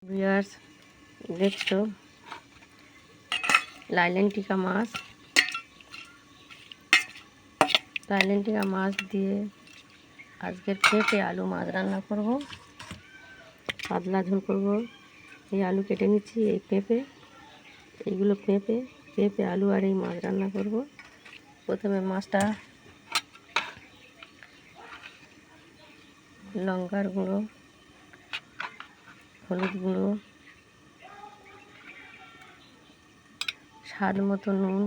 Viewers, দেখছো লাইলেন্টিকা মাছ। লাইলেন্টিকা মাছ দিয়ে আজকের পেঁপে আলু মাছ রান্না করব, পাতলা ঝোল করব। এই আলু কেটে নিচ্ছি, এই পেঁপে, এইগুলো পেঁপে পেঁপে আলু আর এই মাছ রান্না করব। প্রথমে মাছটা লঙ্কার গুঁড়ো, হলুদ গুঁড়ো, স্বাদ মতো নুন,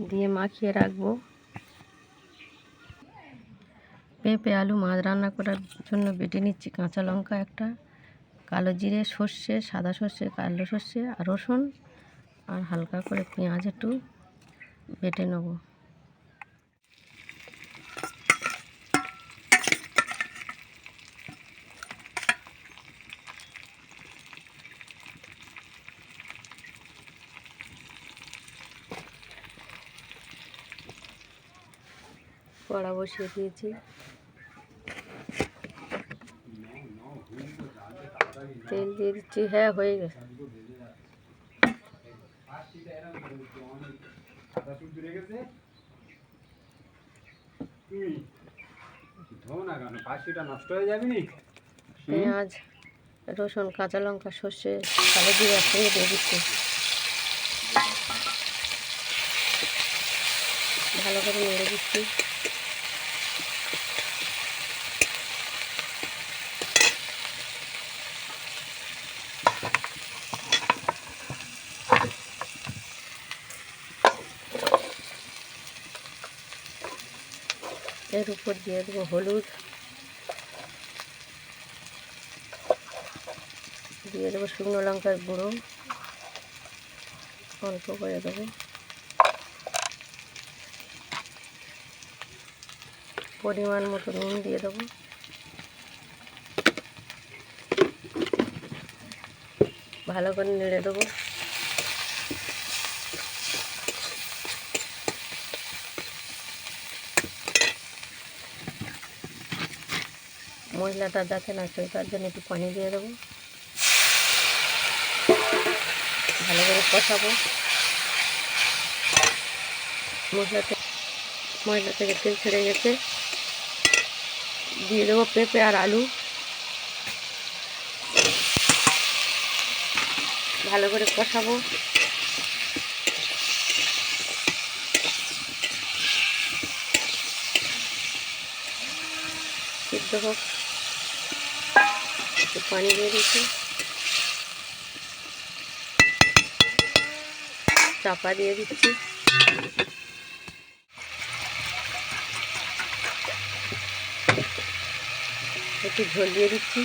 দিয়ে মাখিয়ে রাখবো। পেঁপে আলু মাছ রান্না করার জন্য বেটে নিচ্ছি কাঁচা লঙ্কা একটা, কালো জিরে, সর্ষে, সাদা সর্ষে, কালো সর্ষে আর রসুন, আর হালকা করে পেঁয়াজ একটু বেটে নেব। কড়া বসিয়ে দিয়েছি, তেল দিয়ে দিচ্ছি। হ্যাঁ, হয়ে গেছে। পেঁয়াজ, রসুন, কাঁচা লঙ্কা, সর্ষে, কালো জিরে একসঙ্গে দিয়ে দিচ্ছি। ভালো করে নেড়ে দিচ্ছি। এর উপর দিয়ে দেবো হলুদ, দিয়ে দেবো শুকনো লঙ্কার গুঁড়ো, অল্প করে দেবো, পরিমাণ মতো নুন দিয়ে দেবো, ভালো করে নেড়ে দেবো। মশলাটা যাতে না হয় তার জন্য একটু পানি দিয়ে দেবো, ভালো করে কষাবো। মশলা থেকে তেল ছেড়ে গেছে, দিয়ে দেবো পেঁপে আর আলু, ভালো করে কষাবো। সিদ্ধ হোক, একটু পানি দিয়ে দিচ্ছি, চাপা দিয়ে দিচ্ছি। একটু ঝোল দিয়ে দিচ্ছি।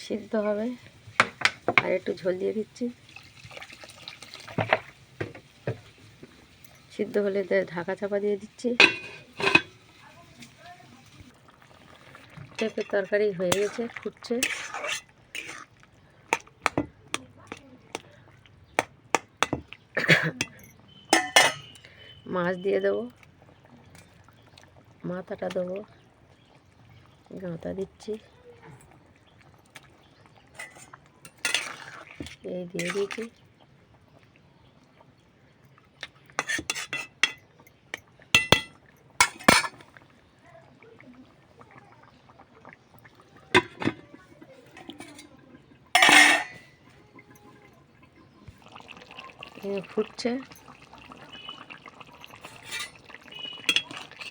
সিদ্ধ হবে, আর একটু ঝোল দিয়ে দিচ্ছি। সিদ্ধ হলে ঢাকা চাপা দিয়ে দিচ্ছি। পেঁপের তরকারি হয়ে গেছে, ফুটছে। মাছ দিয়ে দেবো, মাথাটা দেবো, গাঁথা দিচ্ছি, এই দিয়ে দিয়েছি। ফুটছে,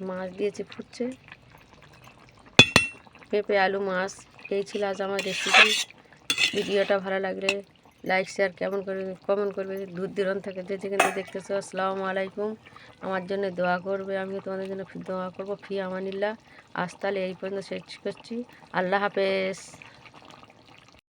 মাছ দিয়েছি, ফুটছে। পেঁপে আলু মাছ, এই ছিল আজ আমার রেসিপি। ভিডিওটা ভালো লাগলে লাইক, শেয়ার, কমেন্ট করবে। দূর দূরান্ত থেকে যে যেখানে দেখতেছো, আসসালামু আলাইকুম। আমার জন্য দোয়া করবে, আমিও তোমাদের জন্য দোয়া করবো। ফি আমানিল্লাহ। আজ তাহলে এই পর্যন্ত শেষ করছি। আল্লাহ হাফেজ।